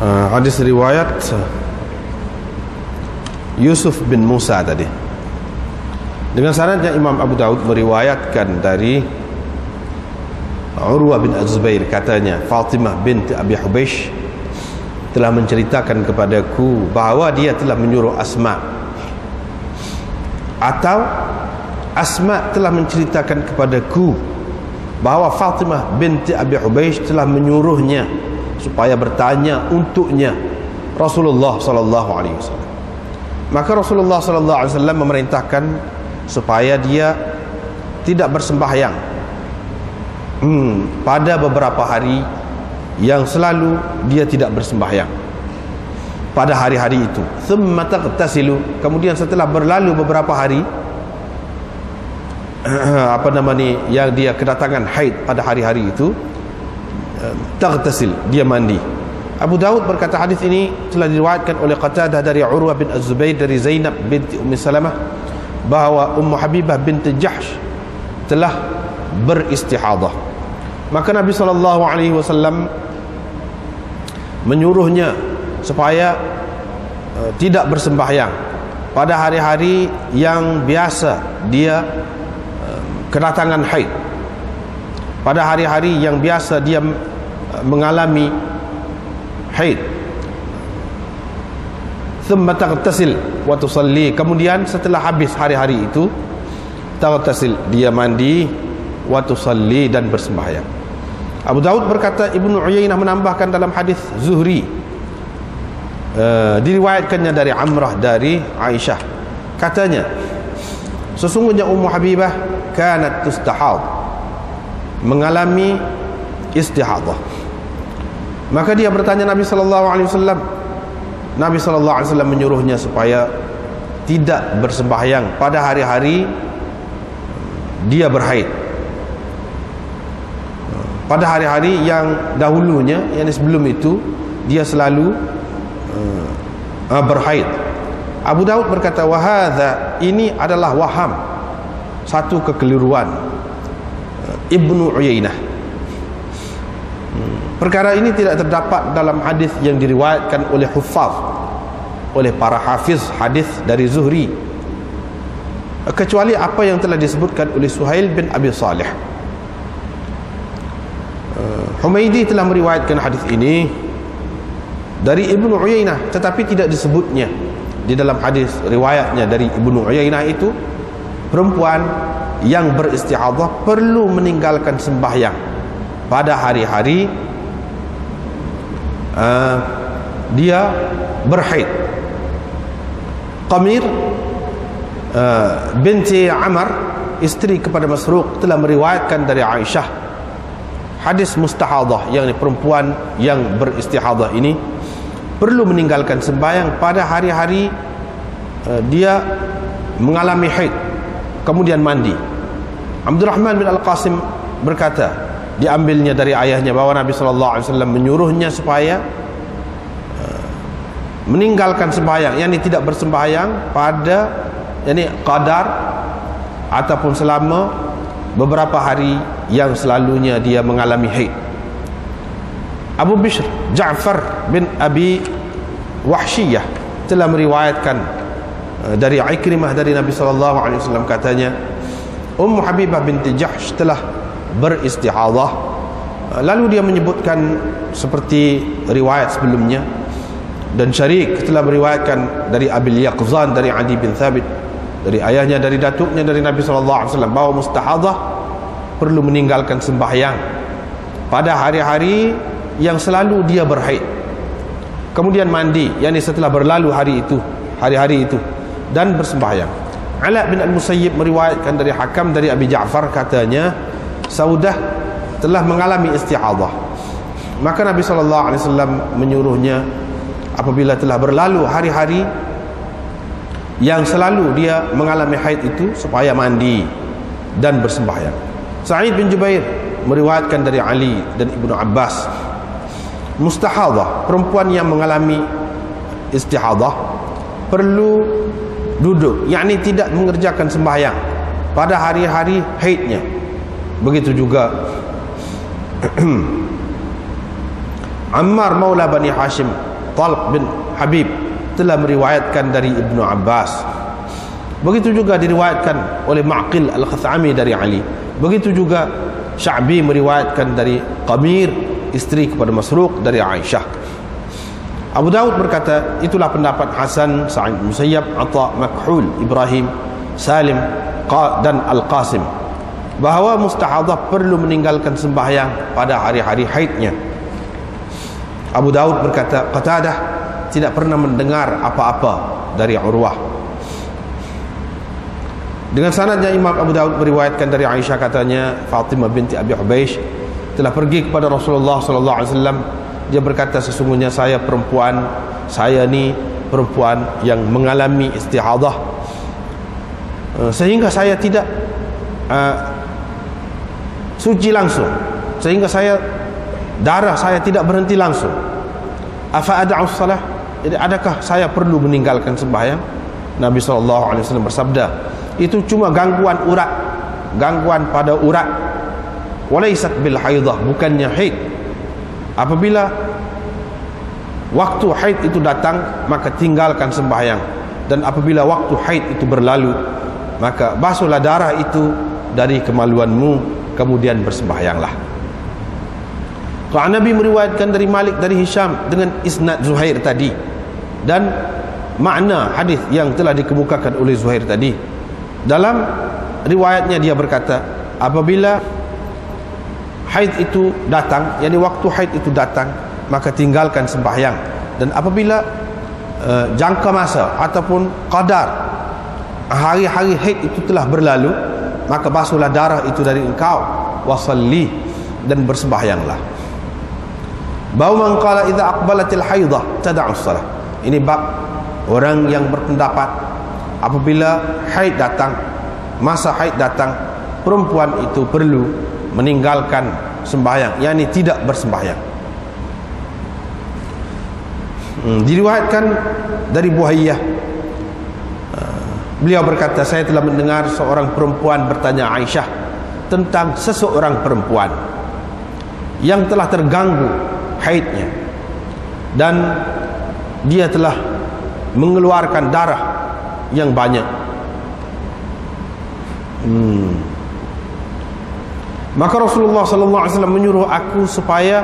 Hadis riwayat Yusuf bin Musa tadi. Dengan sanadnya Imam Abu Daud meriwayatkan dari Urwah bin Az-Zubair, katanya Fatimah binti Abi Hubeish telah menceritakan kepadaku bahawa dia telah menyuruh Asma, atau Asma telah menceritakan kepadaku bahawa Fatimah binti Abi Hubeish telah menyuruhnya supaya bertanya untuknya Rasulullah sallallahu alaihi wasallam. Maka Rasulullah sallallahu alaihi wasallam memerintahkan supaya dia tidak bersembahyang pada beberapa hari yang selalu dia tidak bersembahyang pada hari-hari itu. Thumma taghtasilu, kemudian setelah berlalu beberapa hari yang dia kedatangan haid pada hari-hari itu, taghtasil, dia mandi. Abu Daud berkata hadis ini telah diriwayatkan oleh Qatadah dari Urwah bin Az-Zubair dari Zainab binti Ummi Salamah bahawa Ummu Habibah binti Jahsh telah beristihadah. Maka Nabi SAW menyuruhnya supaya tidak bersembahyang pada hari-hari yang biasa dia kedatangan haid, pada hari-hari yang biasa dia mengalami haid. Thumma taghtasil wa tusalli, kemudian setelah habis hari-hari itu taghtasil, dia mandi, wa tusalli, dan bersembahyang. Abu Daud berkata Ibnu Uyainah menambahkan dalam hadis Zuhri, diriwayatkannya dari Amrah dari Aisyah, katanya sesungguhnya Ummu Habibah kanat tustahad, mengalami istihadah. Maka dia bertanya Nabi sallallahu alaihi wasallam. Nabi sallallahu alaihi wasallam menyuruhnya supaya tidak bersembahyang pada hari-hari dia berhaid, pada hari-hari yang dahulunya, yang sebelum itu dia selalu berhaid. Abu Daud berkata wahadha, ini adalah waham, satu kekeliruan Ibnu Uyainah. Perkara ini tidak terdapat dalam hadis yang diriwayatkan oleh huffaz, oleh para hafiz hadis dari Zuhri, kecuali apa yang telah disebutkan oleh Suhail bin Abi Salih. Humaidi telah meriwayatkan hadis ini dari Ibnu Uyainah, tetapi tidak disebutnya di dalam hadis riwayatnya dari Ibnu Uyainah itu perempuan yang beristihadah perlu meninggalkan sembahyang pada hari-hari dia berhaid. Qamir binti Amr, isteri kepada Masruq, telah meriwayatkan dari Aisyah hadis mustahadah, yang perempuan yang beristihadah ini perlu meninggalkan sembahyang pada hari-hari dia mengalami haid, kemudian mandi. Abdurrahman bin Al-Qasim berkata, diambilnya dari ayahnya bahwa Nabi SAW menyuruhnya supaya meninggalkan sembahyang, yakni tidak bersembahyang pada, yakni qadar ataupun selama beberapa hari yang selalunya dia mengalami haid. Abu Bishr Ja'far bin Abi Wahshiyah telah meriwayatkan dari Ikrimah dari Nabi SAW, katanya Ummu Habibah binti Jahsh telah beristihadah. Lalu dia menyebutkan seperti riwayat sebelumnya, dan Syarik telah meriwayatkan dari Abil Yaqzan dari Adi bin Thabit dari ayahnya dari datuknya dari Nabi SAW bahawa mustahadah perlu meninggalkan sembahyang pada hari-hari yang selalu dia berhaid, kemudian mandi, yakni setelah berlalu hari-hari itu dan bersembahyang. Ala bin Al-Musayyib meriwayatkan dari Hakam dari Abi Ja'far, katanya Saudah telah mengalami istihadah. Maka Nabi SAW menyuruhnya apabila telah berlalu hari-hari yang selalu dia mengalami haid itu supaya mandi dan bersembahyang. Sa'id bin Jubair meriwayatkan dari Ali dan Ibnu Abbas, mustahadah, perempuan yang mengalami istihadah perlu duduk, yakni tidak mengerjakan sembahyang pada hari-hari haidnya. Begitu juga Ammar maula Bani Hashim Talq bin Habib telah meriwayatkan dari Ibnu Abbas. Begitu juga diriwayatkan oleh Ma'qil Al-Khathami dari Ali. Begitu juga Sya'bi meriwayatkan dari Qamir, isteri kepada Masruq, dari Aisyah. Abu Daud berkata, itulah pendapat Hasan, Sa'id bin Musayyab, Atha, Makhul, Ibrahim, Salim dan Al-Qasim, bahawa mustahadah perlu meninggalkan sembahyang pada hari-hari haidnya. Abu Daud berkata, Qatadah tidak pernah mendengar apa-apa dari Urwah. Dengan sanadnya Imam Abu Daud meriwayatkan dari Aisyah, katanya Fatimah binti Abi Hubeish telah pergi kepada Rasulullah sallallahu alaihi wasallam. Dia berkata, sesungguhnya saya ni perempuan yang mengalami istihadah, sehingga saya tidak suci langsung, sehingga darah saya tidak berhenti langsung. Afa ad'u shalah, jadi adakah saya perlu meninggalkan sembahyang? Nabi sallallahu alaihi wasallam bersabda, itu cuma gangguan urat, gangguan pada urat, walaysat bil haidah, bukannya haid. Apabila waktu haid itu datang, maka tinggalkan sembahyang, dan apabila waktu haid itu berlalu, maka basuhlah darah itu dari kemaluanmu, kemudian bersembahyanglah. Kalau Nabi meriwayatkan dari Malik, dari Hisham dengan isnad Zuhair tadi, dan makna hadis yang telah dikemukakan oleh Zuhair tadi. Dalam riwayatnya dia berkata, apabila haid itu datang, yakni waktu haid itu datang, maka tinggalkan sembahyang. Dan apabila jangka masa ataupun qadar hari-hari haid itu telah berlalu, maka basuhlah darah itu dari engkau, wasalli, dan bersembahyanglah. Bau man qala idza aqbalatil haidah tad'u shalah. Ini bab orang yang berpendapat apabila haid datang, masa haid datang, perempuan itu perlu meninggalkan sembahyang, yakni tidak bersembahyang. Diriwayatkan dari Buhayyah, beliau berkata, saya telah mendengar seorang perempuan bertanya Aisyah tentang seseorang perempuan yang telah terganggu haidnya, dan dia telah mengeluarkan darah yang banyak. Maka Rasulullah sallallahu alaihi wasallam menyuruh aku supaya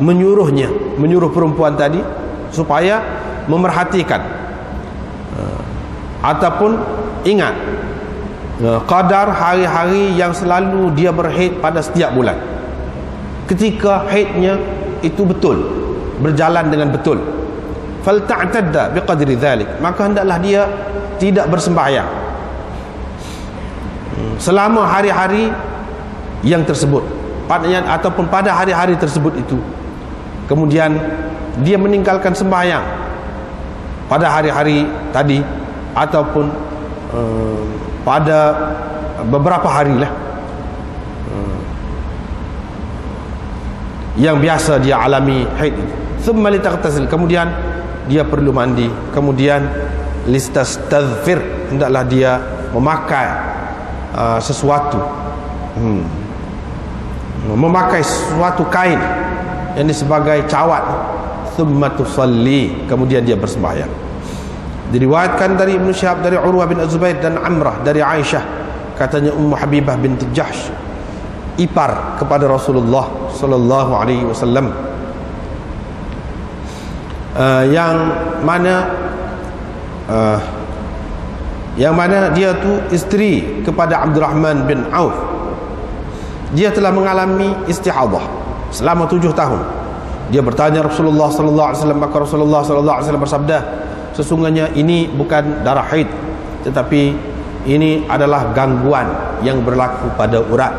menyuruh perempuan tadi supaya memerhatikan ataupun ingat qadar hari-hari yang selalu dia berhaid pada setiap bulan. Ketika haidnya itu betul, berjalan dengan betul, falta'tadda biqadri dhalik, maka hendaklah dia tidak bersembahyang selama hari-hari yang tersebut, ataupun pada hari-hari tersebut itu. Kemudian dia meninggalkan sembahyang pada hari-hari tadi, ataupun pada beberapa hari lah yang biasa dia alami haid itu. Thumma litaghtasil, kemudian dia perlu mandi, kemudian listastadfir, hendaklah dia memakai sesuatu, memakai suatu kain yang sebagai cawat. Thumma tusalli, kemudian dia bersembahyang. Diriwayatkan dari Ibnu Syihab, dari Urwah bin Az-Zubair dan Amrah dari Aisyah, katanya Ummu Habibah binti Jahsh, ipar kepada Rasulullah sallallahu alaihi wasallam, yang mana dia tu isteri kepada Abdurrahman bin Auf. Dia telah mengalami istihadah selama 7 tahun. Dia bertanya Rasulullah sallallahu alaihi wasallam, maka Rasulullah sallallahu alaihi wasallam bersabda, sesungguhnya ini bukan darah haid, tetapi ini adalah gangguan yang berlaku pada urat.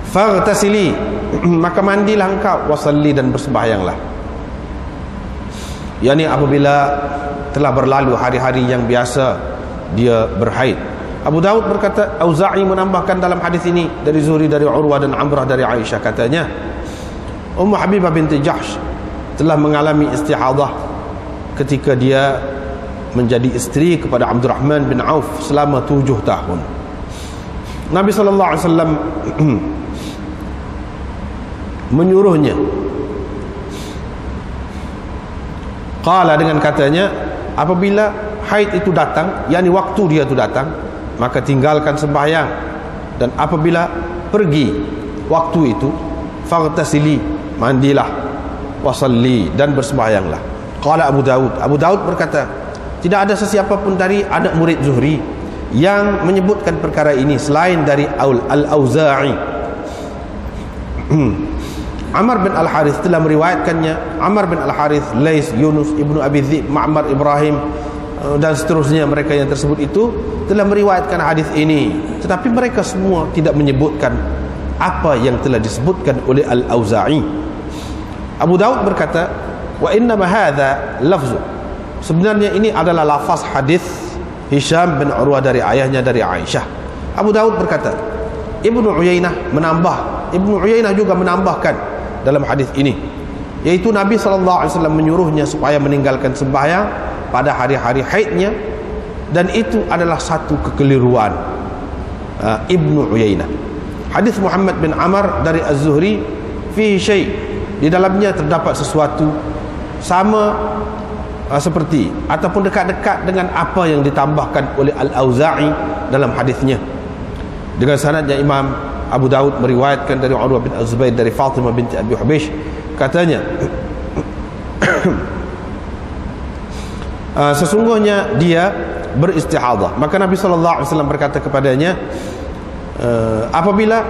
Faghtasili, maka mandilah engkau, wasalli, dan bersembahyanglah. Yani apabila telah berlalu hari-hari yang biasa dia berhaid. Abu Daud berkata, Auza'i menambahkan dalam hadis ini dari Zuhri, dari Urwah dan Amrah dari Aisyah, katanya Ummu Habibah binti Jahsh telah mengalami istihadah ketika dia menjadi isteri kepada Abdurrahman bin Auf selama 7 tahun. Nabi sallallahu alaihi wasallam menyuruhnya. Qala, dengan katanya, apabila haid itu datang, yakni waktu dia itu datang, maka tinggalkan sembahyang, dan apabila pergi waktu itu, faghtasili, mandilah, wasalli, dan bersembahyanglah. Qala Abu Daud, Abu Daud berkata, tidak ada sesiapa pun dari anak murid Zuhri yang menyebutkan perkara ini selain dari Al-Auza'i. Amr bin Al-Harith telah meriwayatkannya. Amr bin Al-Harith, Lais, Yunus, Ibnu Abi Dzib, Ma'mar, Ibrahim, dan seterusnya, mereka yang tersebut itu telah meriwayatkan hadis ini, tetapi mereka semua tidak menyebutkan apa yang telah disebutkan oleh Al-Auza'i. Abu Daud berkata, wa inna ma hadza lafzu, sebenarnya ini adalah lafaz hadis Hisham bin Urwah dari ayahnya dari Aisyah. Abu Daud berkata, Ibnu Uyainah juga menambahkan dalam hadis ini, yaitu Nabi SAW menyuruhnya supaya meninggalkan sembahyang pada hari-hari haidnya, dan itu adalah satu kekeliruan Ibnu Uyainah. Hadis Muhammad bin Amr dari Az-Zuhri, fihi syai', di dalamnya terdapat sesuatu sama seperti ataupun dekat-dekat dengan apa yang ditambahkan oleh Al-Auza'i dalam hadisnya. Dengan sanadnya Imam Abu Daud meriwayatkan dari Urwah bin Az-Zubair dari Fatimah binti Abi Hubaysh, katanya, sesungguhnya dia beristihadah, maka Nabi SAW berkata kepadanya, apabila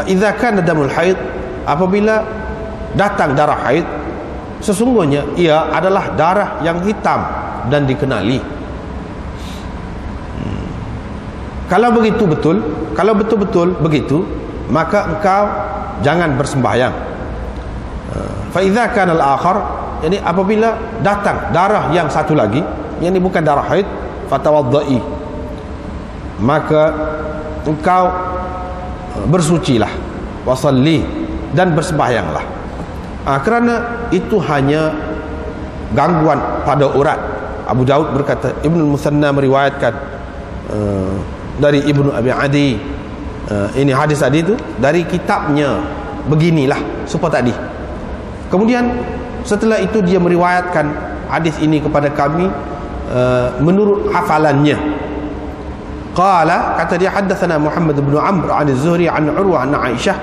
idza kana damul haid, apabila datang darah haid, sesungguhnya ia adalah darah yang hitam dan dikenali. Kalau betul-betul begitu, maka engkau jangan bersembahyang. Fa idza kana al-akhar, yani apabila datang darah yang satu lagi, yang ini bukan darah haid, fatawaddai, maka engkau bersucilah, wasalli, dan bersembahyanglah. Kerana itu hanya gangguan pada urat. Abu Daud berkata, Ibnu Musanna meriwayatkan dari Ibnu Abi Adi, ini hadis tadi itu dari kitabnya beginilah supaya tadi. Kemudian setelah itu dia meriwayatkan hadis ini kepada kami menurut hafalannya. Qala, kata dia, haddatsana Muhammad bin Amr an Az-Zuhri an Urwah an Aisyah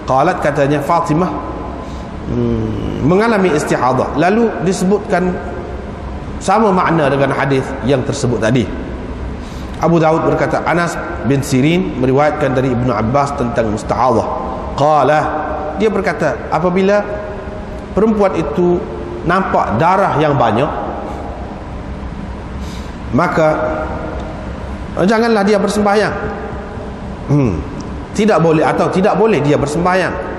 qalat, katanya Fatimah mengalami istihadah, lalu disebutkan sama makna dengan hadis yang tersebut tadi. Abu Daud berkata, Anas bin Sirin meriwayatkan dari Ibnu Abbas tentang mustahadah. Qala, dia berkata, apabila perempuan itu nampak darah yang banyak, maka janganlah dia bersembahyang. Tidak boleh, atau tidak boleh dia bersembahyang.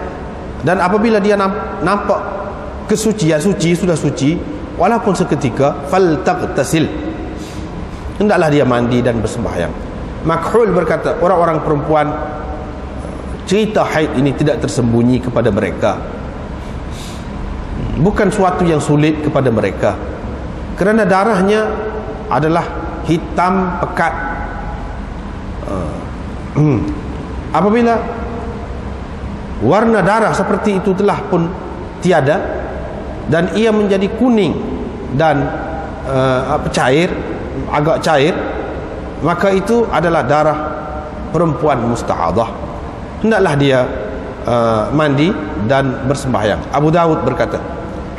Dan apabila dia nampak kesucian, sudah suci, walaupun seketika, faltaghtasil, hendaklah dia mandi dan bersembahyang. Makhul berkata, orang-orang perempuan, cerita haid ini tidak tersembunyi kepada mereka, bukan suatu yang sulit kepada mereka, kerana darahnya adalah hitam pekat. Apabila warna darah seperti itu telah pun tiada, dan ia menjadi kuning dan cair, agak cair, maka itu adalah darah perempuan mustahadah. Hendaklah dia mandi dan bersembahyang. Abu Daud berkata,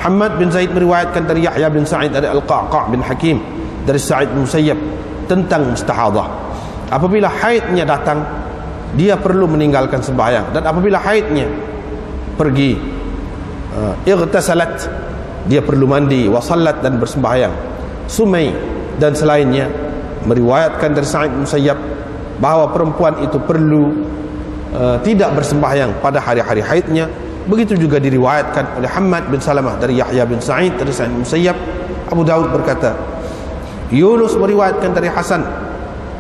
Hamad bin Zaid meriwayatkan dari Yahya bin Sa'id dari Al-Qa'qa' bin Hakim dari Sa'id bin Musayyab tentang mustahadah. Apabila haidnya datang, dia perlu meninggalkan sembahyang, dan apabila haidnya pergi, ightasalat, dia perlu mandi, wasallat, dan bersembahyang. Sumai dan selainnya meriwayatkan dari Sa'id bin Musayyab bahawa perempuan itu perlu tidak bersembahyang pada hari-hari haidnya. Begitu juga diriwayatkan oleh Hamad bin Salamah dari Yahya bin Sa'id dari Sa'id bin Musayyab. Abu Daud berkata, Yunus meriwayatkan dari Hasan,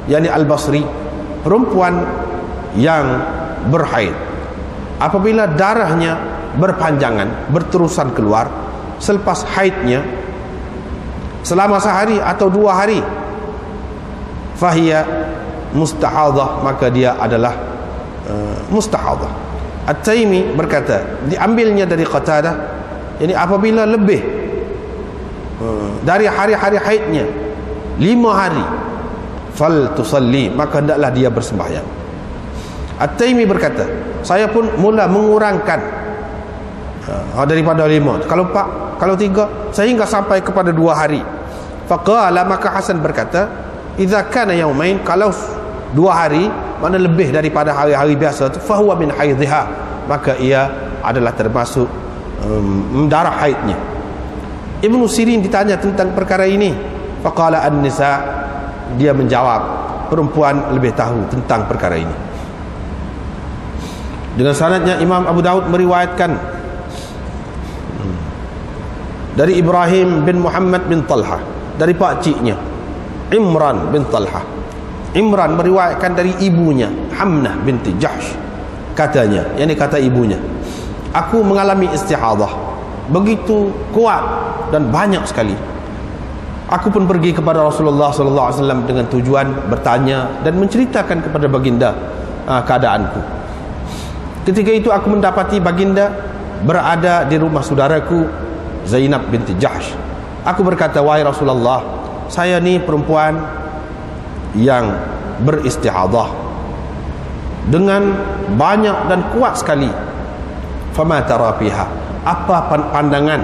yakni Al-Basri, perempuan yang berhaid, apabila darahnya berpanjangan, berterusan keluar selepas haidnya selama sehari atau 2 hari, fahiya mustahadah, maka dia adalah mustahadah. At-Taimi berkata, diambilnya dari Qatadah, yani apabila lebih dari hari-hari haidnya 5 hari, fal tusalli, maka hendaklah dia bersembahyang. At-Taimi berkata, saya pun mula mengurangkan daripada 5, kalau 4, kalau 3, sehingga sampai kepada 2 hari. Faqala, maka Hasan berkata, idza kana yaumain, kalau 2 hari, mana lebih daripada hari-hari biasa tu, fahuwa min haidhiha, maka ia adalah termasuk darah haidnya. Ibnu Sirin ditanya tentang perkara ini, faqala an-nisa, dia menjawab, perempuan lebih tahu tentang perkara ini. Dengan sanadnya Imam Abu Daud meriwayatkan dari Ibrahim bin Muhammad bin Talha, dari pakciknya Imran bin Talha. Imran meriwayatkan dari ibunya Hamnah binti Jahsh, katanya, yang kata ibunya, aku mengalami istihadah begitu kuat dan banyak sekali. Aku pun pergi kepada Rasulullah SAW dengan tujuan bertanya dan menceritakan kepada baginda keadaanku. Ketika itu aku mendapati baginda berada di rumah saudaraku Zainab binti Jahsh. Aku berkata, wahai Rasulullah, saya ni perempuan yang beristihadah dengan banyak dan kuat sekali. Fama tara fiha, apa pandangan,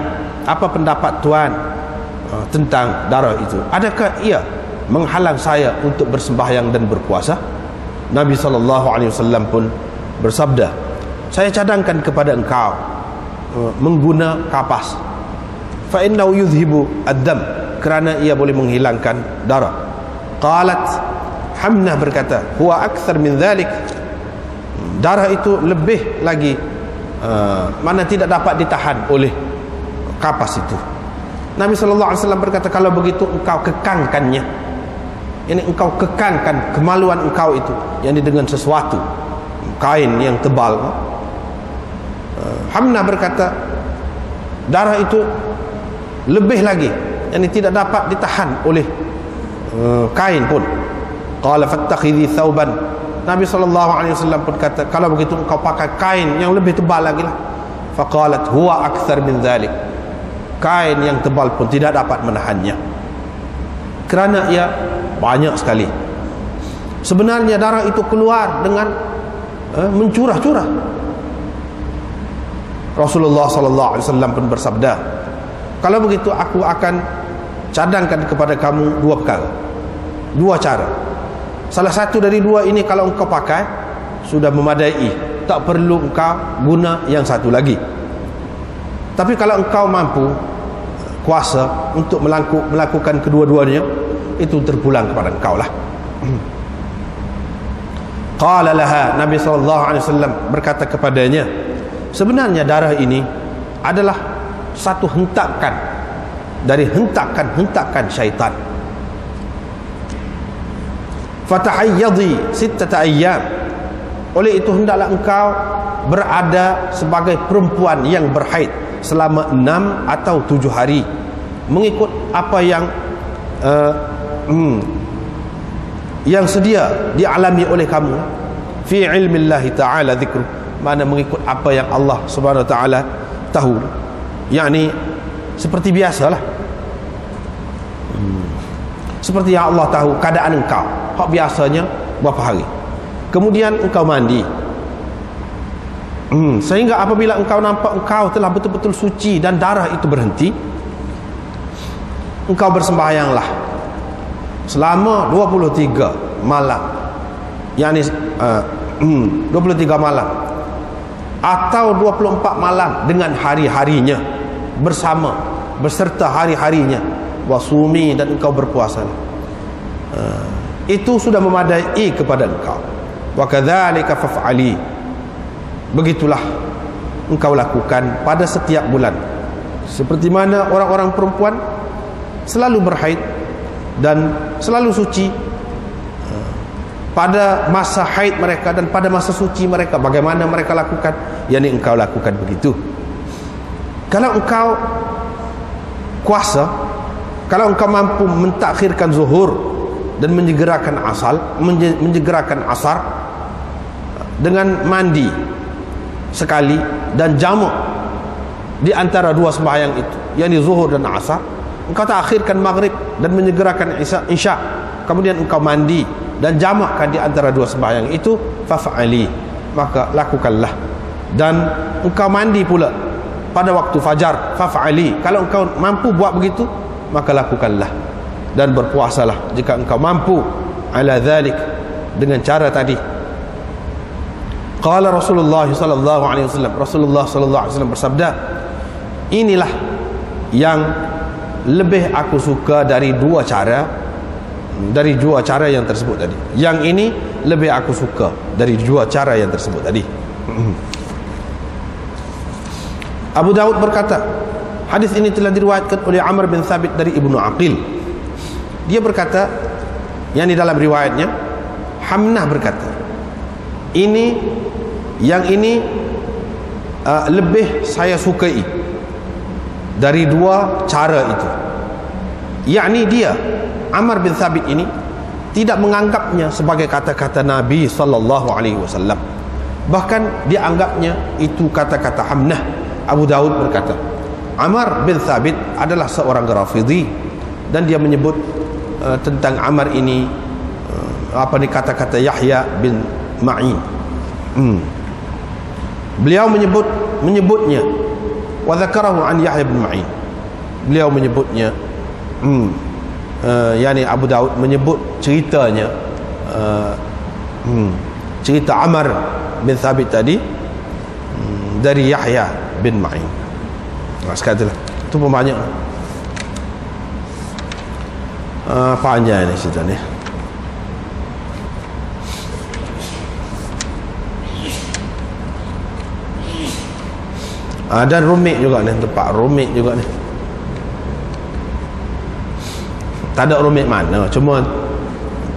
apa pendapat tuan tentang darah itu? Adakah ia menghalang saya untuk bersembahyang dan berpuasa? Nabi SAW pun bersabda, saya cadangkan kepada engkau mengguna kapas, fa innahu yudhibu ad-dam, kerana ia boleh menghilangkan darah. Qalat, Hamnah berkata, huwa akthar min dhalik, darah itu lebih lagi, mana tidak dapat ditahan oleh kapas itu. Nabi SAW berkata, kalau begitu engkau kekangkannya, ini engkau kekangkan kemaluan engkau itu, yang dengan sesuatu kain yang tebal. Hamnah berkata, darah itu lebih lagi, yang tidak dapat ditahan oleh kain pun. Qala fattakhidhi thawban, Nabi SAW pun kata, kalau begitu engkau pakai kain yang lebih tebal lagi lah. Faqalat huwa akthar min dhalik, kain yang tebal pun tidak dapat menahannya, kerana ia banyak sekali. Sebenarnya darah itu keluar dengan mencurah-curah. Rasulullah SAW pun bersabda, kalau begitu aku akan cadangkan kepada kamu 2 perkara, 2 cara. Salah satu dari 2 ini kalau engkau pakai sudah memadai, tak perlu engkau guna yang satu lagi. Tapi kalau engkau mampu kuasa untuk melakukan kedua-duanya, itu terpulang kepada engkau lah. Qala laha, Nabi SAW berkata kepadanya, sebenarnya darah ini adalah satu hentakan dari hentakan syaitan. Fatahayyadhi 6 ayyam, oleh itu hendaklah engkau berada sebagai perempuan yang berhaid selama 6 atau 7 hari, mengikut apa yang sedia dialami oleh kamu fi ilmillahi ta'ala dzikru, mana mengikut apa yang Allah Subhanahu wa taala tahu, yakni seperti biasalah, seperti yang Allah tahu keadaan engkau hak biasanya berapa hari. Kemudian engkau mandi, sehingga apabila engkau nampak engkau telah betul-betul suci dan darah itu berhenti, engkau bersembahyanglah selama 23 malam, yakni 23 malam atau 24 malam dengan hari-harinya beserta hari-harinya. Wasumi, dan engkau berpuasa. Itu sudah memadai kepada engkau. Wa kadzalika faf'ali, begitulah engkau lakukan pada setiap bulan, seperti mana orang-orang perempuan selalu berhaid dan selalu suci pada masa haid mereka dan pada masa suci mereka. Bagaimana mereka lakukan, yakni engkau lakukan begitu. Kalau engkau kuasa, kalau engkau mampu mentakhirkan zuhur dan menyegerakan asar dengan mandi sekali dan jamak di antara dua sembahyang itu, yakni zuhur dan asar, engkau takhirkan maghrib dan menyegerakan isya, kemudian engkau mandi dan jamakkan di antara dua sembahyang itu, faf'ali, maka lakukanlah. Dan engkau mandi pula pada waktu fajar, faf'ali, kalau engkau mampu buat begitu, maka lakukanlah. Dan berpuasalah jika engkau mampu, ala dhalik, dengan cara tadi. Qala Rasulullah sallallahu alaihi wasallam, Rasulullah sallallahu alaihi wasallam bersabda, inilah yang lebih aku suka dari dua cara yang tersebut tadi. Yang ini lebih aku suka dari dua cara yang tersebut tadi. Abu Daud berkata, hadis ini telah diriwayatkan oleh Amr bin Thabit dari Ibnu Aqil. Dia berkata, yang di dalam riwayatnya, Hamnah berkata, yang ini lebih saya sukai dari dua cara itu. Yakni dia, Amr bin Thabit ini, tidak menganggapnya sebagai kata-kata Nabi sallallahu alaihi wasallam. Bahkan dia anggapnya itu kata-kata Hamnah. Abu Daud berkata, Amr bin Thabit adalah seorang Rafidhi, dan dia menyebut tentang Amr ini kata-kata Yahya bin Ma'in. Beliau menyebutnya wa dzakarahu an Yahya bin Ma'in. Beliau menyebutnya yakni Abu Daud menyebut ceritanya, cerita Amr bin Thabit tadi dari Yahya bin Ma'in. Sekali lah, itu pun banyak. Panjang ni cerita ni. Dan rumit juga ni, tempat rumit juga ni. Tak ada rumit mana, cuma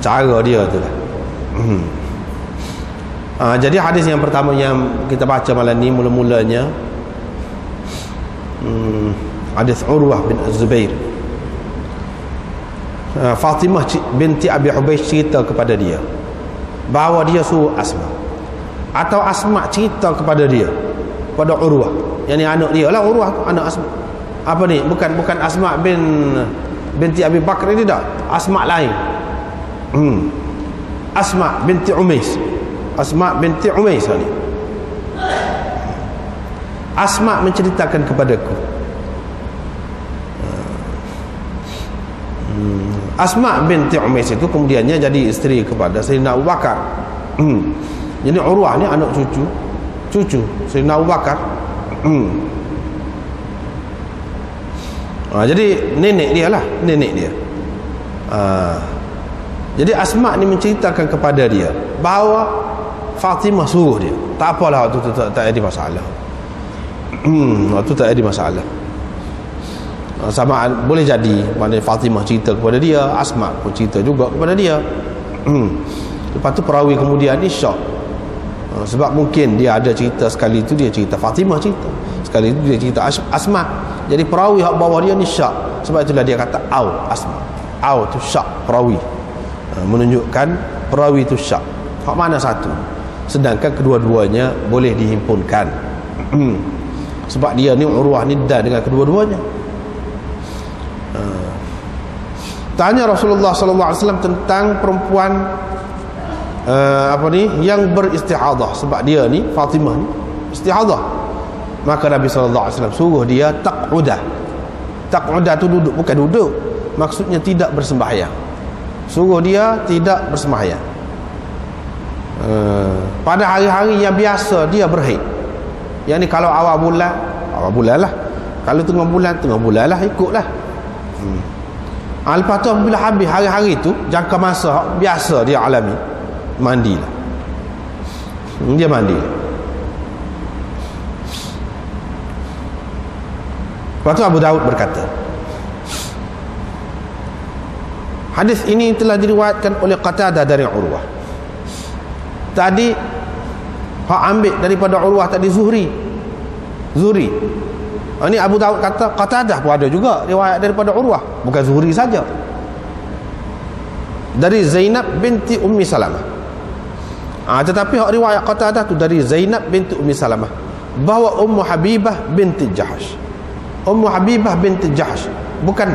cara dia tu lah. Jadi hadis yang pertama yang kita baca malam ni, mula-mulanya hadis Urwah bin Az-Zubair. Fatimah binti Abi Hubaysh cerita kepada dia bahawa dia suruh Asma, atau Asma cerita kepada dia, pada Urwah, yang ni anak dia lah. Urwah tu anak Asma. Apa ni, bukan Asma binti Abi Bakr ni, tak, Asma lain. Asma binti Umais. Asma binti Umais ni. Asma menceritakan kepadaku, Asma binti Umais itu kemudiannya jadi isteri kepada Sayyidina Abu Bakar. Jadi Urwah ni anak cucu Sayyidina Abu Bakar. Jadi nenek dia lah, nenek dia. Jadi Asma ni menceritakan kepada dia bahawa Fatimah suruh dia. Tak apalah, waktu tu tak ada masalah. Waktu tak ada masalah. Sama boleh jadi maknanya Fatimah cerita kepada dia, Asma pun cerita juga kepada dia. Lepas tu perawi kemudian ni syok, sebab mungkin dia ada cerita, sekali itu dia cerita Fatimah cerita, sekali itu dia cerita Asma. Jadi perawi hak bawah dia ni syok. Sebab itulah dia kata Asma. Tu syok perawi, menunjukkan perawi itu syok. Hak mana satu, sedangkan kedua-duanya boleh dihimpunkan. Sebab dia ni Urwah ni dan dengan kedua-duanya. Tanya Rasulullah sallallahu alaihi wasallam tentang perempuan yang beristihadah, sebab dia ni Fatimah ni istihadah. Maka Nabi sallallahu alaihi wasallam suruh dia taq'udah. Taq'udah tu duduk, bukan duduk, maksudnya tidak bersembahyang. Suruh dia tidak bersembahyang pada hari-hari yang biasa dia berhaid. Yang ni kalau awal bulan lah, kalau tengah bulan lah, ikutlah. Lepas tu apabila habis hari-hari tu, jangka masa biasa dia alami, mandilah. Dia mandi. Lepas tu Abu Daud berkata, hadis ini telah diriwayatkan oleh Qatadah dari Urwah. Tadi hak ambil daripada Urwah tadi Zuhri. Ini Abu Daud kata Qatadah pun ada juga riwayat daripada Urwah, bukan Zuhri saja, dari Zainab binti Ummi Salamah. Tetapi hak riwayat Qatadah tu dari Zainab binti Ummi Salamah. bahawa Ummu Habibah binti Jahsh, Ummu Habibah binti Jahsh, bukan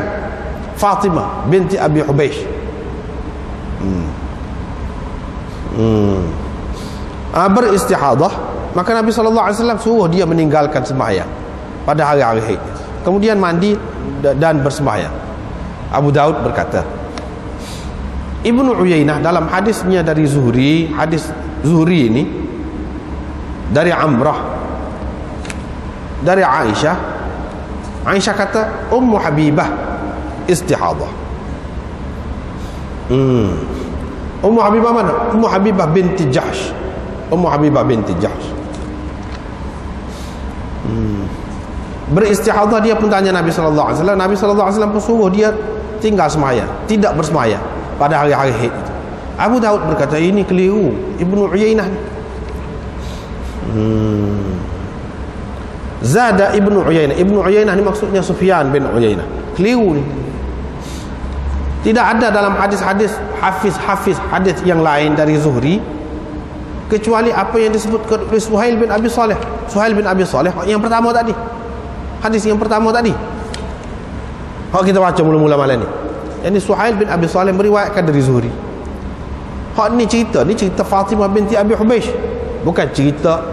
Fatimah binti Abi Hubeish. Beristihadah, maka Nabi SAW suruh dia meninggalkan sembahyang pada hari-hari haid, kemudian mandi dan bersembahyang. Abu Daud berkata, Ibnu Uyainah dalam hadisnya dari Zuhri, hadis Zuhri ini dari Amrah, dari Aisyah. Aisyah kata Ummu Habibah istihadah. Ummu Habibah mana? Ummu Habibah binti Jahsh. Ummu Habibah binti Jahsh. Beristihadah, dia pun tanya Nabi sallallahu alaihi wasallam. Nabi sallallahu alaihi wasallam pun suruh dia tinggal sembahyang, tidak bersembahyang pada hari-hari haid itu. Abu Daud berkata ini keliru Ibnu Uyainah. Zada Ibnu Uyainah. Ibnu Uyainah ni maksudnya Sufyan bin Uyainah. Keliru ni. Tidak ada dalam hadis-hadis hafiz hadis yang lain dari Zuhri kecuali apa yang disebut oleh Suhail bin Abi Saleh. Suhail bin Abi Saleh yang pertama tadi. Hadis yang pertama tadi. Hak kita baca mula-mula malam ni. Yang ni Suhail bin Abi Saleh meriwayatkan dari Zuhri. Hak ni cerita Fatimah binti Abi Hubeish, bukan cerita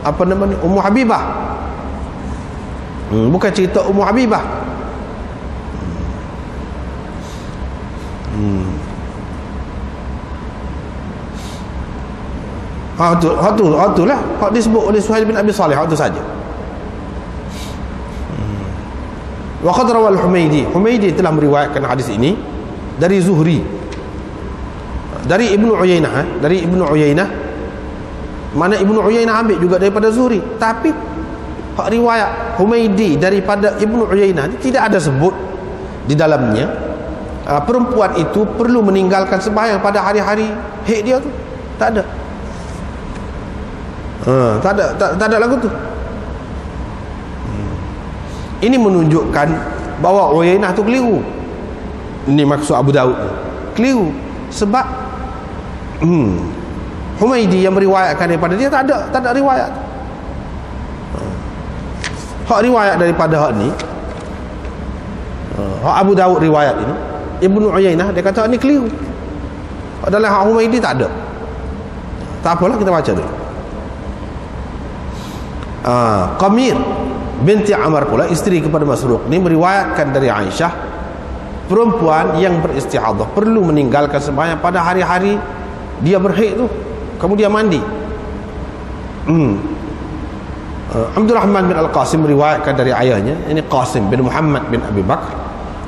apa namanya Ummu Habibah. Bukan cerita Ummu Habibah. Hak tu lah hak disebut oleh Suhail bin Abi Saleh, hak tu saja. Wa qad rawal Humaydi telah meriwayatkan hadis ini dari Zuhri, dari Ibnu Uyainah, mana Ibnu Uyainah ambil juga daripada Zuhri, tapi hak riwayat Humaydi daripada Ibnu Uyainah tidak ada sebut di dalamnya perempuan itu perlu meninggalkan sembahyang pada hari-hari haid dia tu. Tak ada. Tak ada lagu tu. Ini menunjukkan bahawa Uyainah tu keliru. Ini maksud Abu Daud keliru sebab Humaydi yang meriwayatkan daripada dia tak ada riwayat. Hak riwayat daripada hak ni, hak Abu Daud riwayat ini, Ibnu Uyainah dia kata ni keliru. Dalam hak Humaydi tak ada. Tak apalah, kita baca dulu. Qamir binti Amr pula, isteri kepada Masruq, ni meriwayatkan dari Aisyah, perempuan yang beristihadah perlu meninggalkan sembahyang pada hari-hari dia berhaid tu, kemudian mandi. Abdul Rahman bin Al-Qasim meriwayatkan dari ayahnya, ini Qasim bin Muhammad bin Abi Bakar,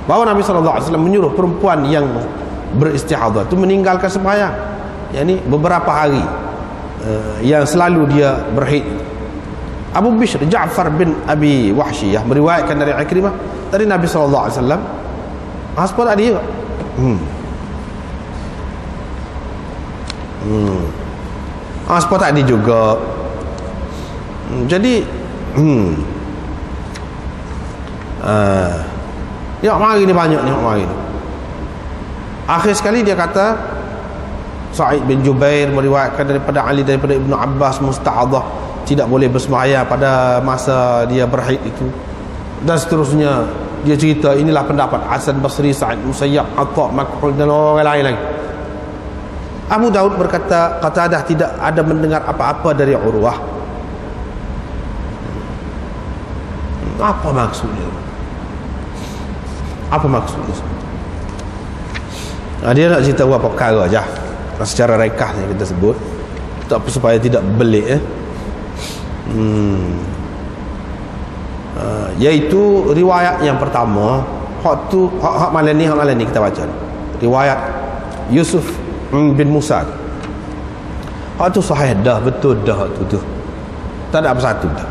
bahawa Nabi SAW menyuruh perempuan yang beristihadah itu meninggalkan sembahyang, yakni beberapa hari yang selalu dia berhaid. Abu Bishr Ja'far bin Abi Wahsyiyah meriwayatkan dari Ikrimah dari Nabi SAW. Hasbah tadi juga. Hasbah tadi juga. Jadi ya mari ni banyak ni, mari ni. Akhir sekali dia kata Sa'id bin Jubair meriwayatkan daripada Ali daripada Ibnu Abbas mustahadah, tidak boleh bersembahyang pada masa dia berhaid itu, dan seterusnya. Dia cerita inilah pendapat Hasan Basri, Sa'id Musayyab, Atha, Makhul dan orang lain lagi. Abu Daud berkata Qatadah tidak ada mendengar apa-apa dari Urwah. Apa maksudnya? Apa maksudnya? Dia nak cerita beberapa perkara je secara rekah yang kita sebut, tak supaya tidak belik iaitu riwayat yang pertama, hak malam ni kita baca riwayat Yusuf bin Musa. Hak tu sahih dah, betul dah, hak tu tak ada apa satu dah.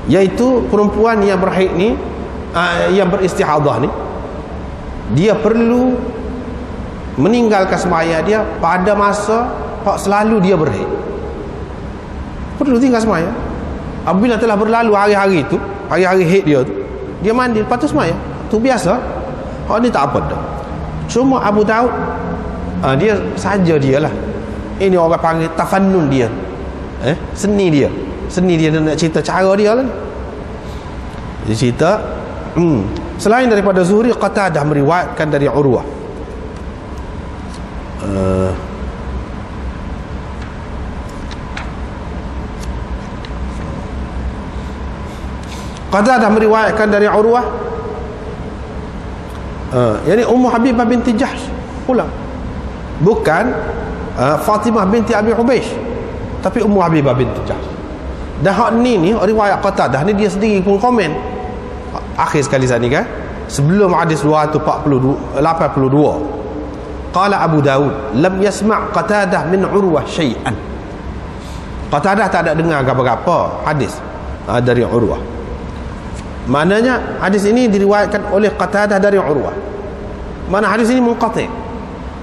Iaitu perempuan yang berhaid ni, yang beristihadah ni, dia perlu meninggalkan sembahyang dia pada masa hak selalu dia berhaid. Perlu tinggal sembahyang. Apabila telah berlalu hari-hari itu, hari-hari haid dia tu, dia mandi, lepas tu sembahyang. Tu biasa. Hak ni tak apa dah. Cuma Abu Daud dia saja dia lah. Ini orang panggil tafannun dia. Seni dia. Seni dia nak cerita cara dia lah. Dia cerita selain daripada Zuhri, Qatadah meriwayatkan dari Urwah. Qatadah meriwayatkan dari Urwah, yani Ummu Habibah binti Jahsh pula, bukan Fatimah binti Abi Hubeish, tapi Ummu Habibah binti Jahsh. Dan hak ni riwayat Qatadah ni dia sendiri pun komen akhir sekali sini kan, sebelum hadis 282 qala Abu Daud lam yasma' Qatadah min Urwah syai'an. Qatadah tak ada dengar apa-apa hadis dari Urwah. Maknanya hadis ini diriwayatkan oleh Qatadah dari Urwah. Mana hadis ini munqati'.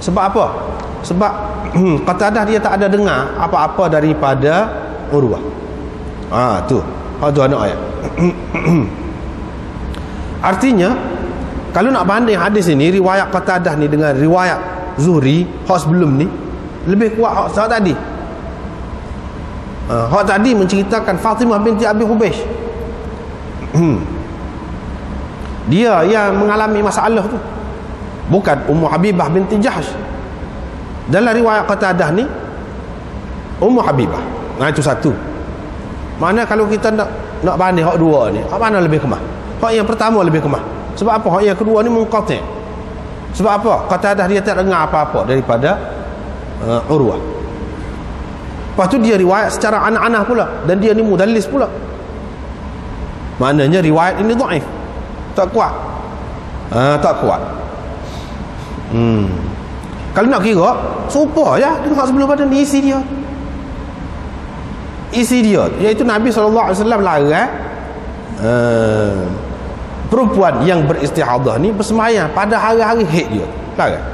Sebab apa? Sebab Qatadah dia tak ada dengar apa-apa daripada Urwah. Tu anak ayat. Artinya kalau nak banding hadis ini, riwayat Qatadah ni dengan riwayat Zuhri hak sebelum ni, lebih kuat hak tadi. Hak tadi menceritakan Fatimah binti Abi Hubeish. Dia yang mengalami masalah tu, bukan Ummu Habibah binti Jahsh. Dalam riwayat Qatadah ni Ummu Habibah. Itu satu. Mana kalau kita nak banding hak dua ni, hak mana lebih kemah? Hak yang pertama lebih kemah. Sebab apa? Hak yang kedua ni munqati'. Sebab apa? Qatadah dia tak dengar apa-apa daripada Urwah. Lepas tu dia riwayat secara anah-anah pula, dan dia ni mudallis pula. Maknanya riwayat ini dhaif. Tak kuat. Tak kuat. Kalau nak kira, serupa je dengan hak sebelum pada ni, isi dia. Isi dia iaitu Nabi SAW larang perempuan yang beristihadah ni bersemayam pada hari-hari haid dia. Larang.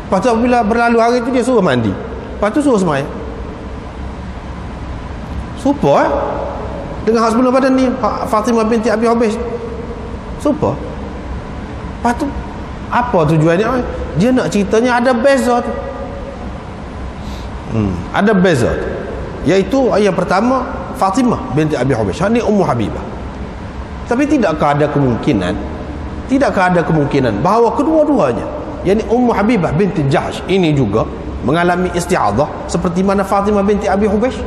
Lepas tu apabila berlalu hari tu dia suruh mandi. Lepas tu suruh semayam. Serupa dengan hak sebelum pada ni, Fatimah binti Abi Hubeish. Serupa. Lepas tu apa tujuannya? Dia nak ceritanya ada beza tu. Ada beza tu. Iaitu yang pertama Fatimah binti Abi Hubeish, ni Ummu Habibah. Tapi tidakkah ada kemungkinan bahawa kedua-duanya, yakni Ummu Habibah binti Jahsh ini juga mengalami isti'adhah seperti mana Fatimah binti Abi Hubeish?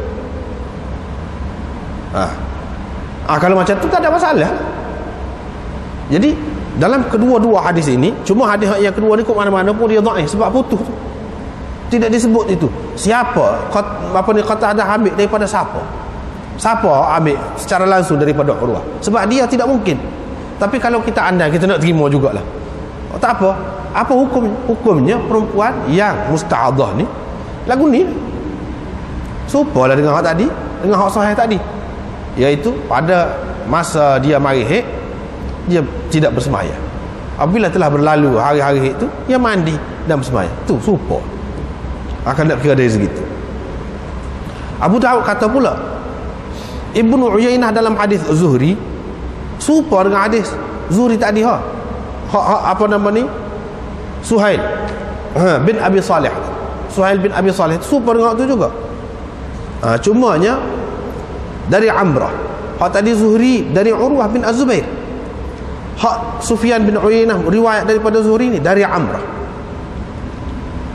Kalau macam tu tak ada masalah. Jadi dalam kedua-dua hadis ini, cuma hadis yang kedua ni kok mana-mana pun dia dhaif sebab putus tu. Tidak disebut itu. Siapa Qatadah ambil daripada siapa? Siapa ambil secara langsung daripada Urwah? Sebab dia tidak mungkin. Tapi kalau kita andai, kita nak terima jugalah. Tak apa. Apa hukumnya perempuan yang musta'adhah ni lagu ni serupalah dengan hak tadi, dengan hak sahih tadi, iaitu pada masa dia mari haid dia tidak bersemayam. Apabila telah berlalu hari-hari haid tu, dia mandi dan bersemayam. Tu serupa. Akan nak kira dari segitu. Abu Daud kata pula, Ibnu Uyainah dalam hadis Zuhri serupa dengan hadis Zuhri tadi. Apa nama ni? Suhail bin Abi Salih. Suhail bin Abi Salih serupa dengan itu juga. Cumanya dari Amrah. Hak tadi Zuhri dari Urwah bin Az-Zubair. Hak Sufyan bin Uyainah riwayat daripada Zuhri ni dari Amrah,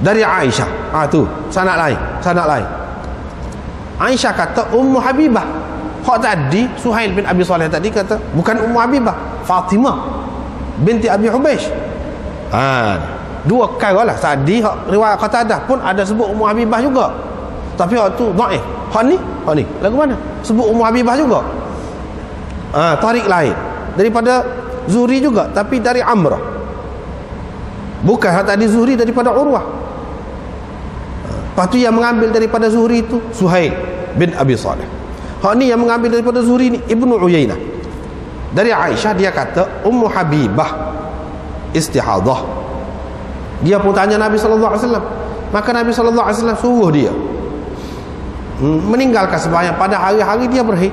dari Aisyah. Tu sanad lain. Aisyah kata Ummu Habibah. Hak tadi Suhail bin Abi Salih tadi kata bukan Ummu Habibah, Fatimah binti Abi Hubeish. Dua perkara lah. Tadi hak riwayat Qatadah pun ada sebut Ummu Habibah juga, tapi hak tu dhaif. Hak ni lagu mana? Sebut Ummu Habibah juga. Tarik lain daripada Zuhri juga, tapi dari Amrah. Bukan hak tadi Zuhri daripada Urwah. Lepas tu yang mengambil daripada Zuhri itu Suhail bin Abi Salih. Hak ni yang mengambil daripada Zuhri ni Ibnu Uyainah. Dari Aisyah dia kata Ummu Habibah istihadah. Dia pun tanya Nabi SAW. Maka Nabi SAW suruh dia meninggalkan sembahyang pada hari-hari dia berhaid.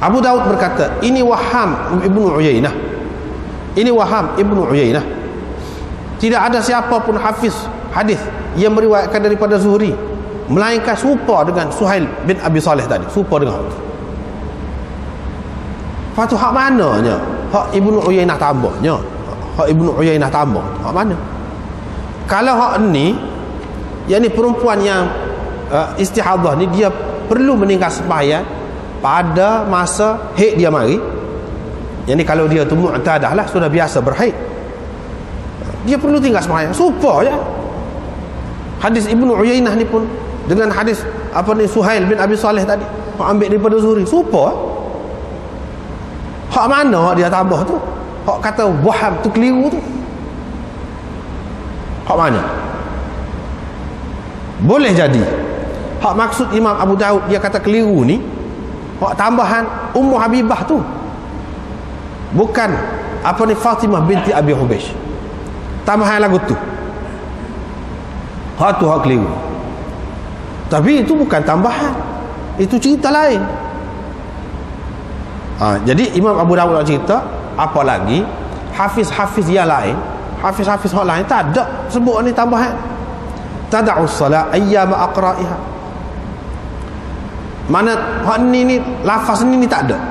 Abu Daud berkata, ini Waham Ibnu Uyainah. Ini Waham Ibnu Uyainah. Tidak ada siapa pun hafiz hadis yang meriwayatkan daripada Zuhri melainkan serupa dengan Suhail bin Abi Saleh tadi, serupa dengan hak tu. Lepas tu hak mananya? Hak Ibnu Uyainah tambahnya. Hak Ibnu Uyainah tambah. Hak mana? Kalau hak ni, yakni perempuan yang istihadah ni, dia perlu meninggal sembahyang pada masa haid dia mari. Yakni kalau dia tu mu'tadah lah, sudah biasa berhaid, dia perlu tinggal sembahyang. Serupa je hadis Ibnu Uyainah ni pun dengan hadis apa ni Suhail bin Abi Saleh tadi, hak ambil daripada Zuhri, serupa. Hak mana hak dia tambah tu? Hak kata waham tu keliru tu, hak mana? Boleh jadi hak maksud Imam Abu Daud dia kata keliru ni, hak tambahan Ummu Habibah tu, bukan apa ni Fatimah binti Abi Hubaysh. Tambahan lagu tu, hak tu hak keliru. Tapi itu bukan tambahan, itu cerita lain. Jadi Imam Abu Dawud nak cerita, apalagi hafiz-hafiz yang lain, hafiz-hafiz hak lain tak ada sebut ni tambahan. Tada'us salat ayyama aqra'iha. Mana hak ni lafaz ni tak ada.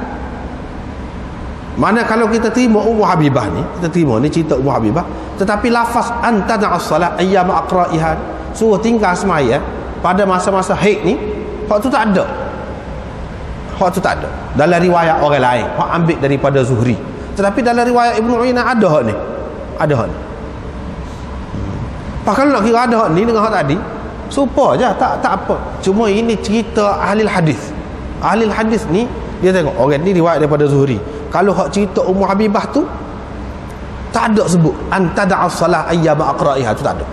Mana kalau kita terima Ummu Habibah ni, kita terima ni cerita Ummu Habibah, tetapi lafaz an tada'us salat ayyama aqra'iha, suruh tinggal sembahyang pada masa-masa haid ni, hak tu tak ada. Hak tu tak ada dalam riwayat orang lain, hak ambil daripada Zuhri. Tetapi dalam riwayat Ibnu Uyainah ada hak ni, ada hak ni. Kalau nak kira ada hak ni dengan hak tadi, serupa je, tak apa. Cuma ini cerita ahli hadis. Ahli hadis ni dia tengok orang ni riwayat daripada Zuhri. Kalau hak cerita Ummu Habibah tu tak ada sebut antada'as salah ayyama aqra'iha, tu tak ada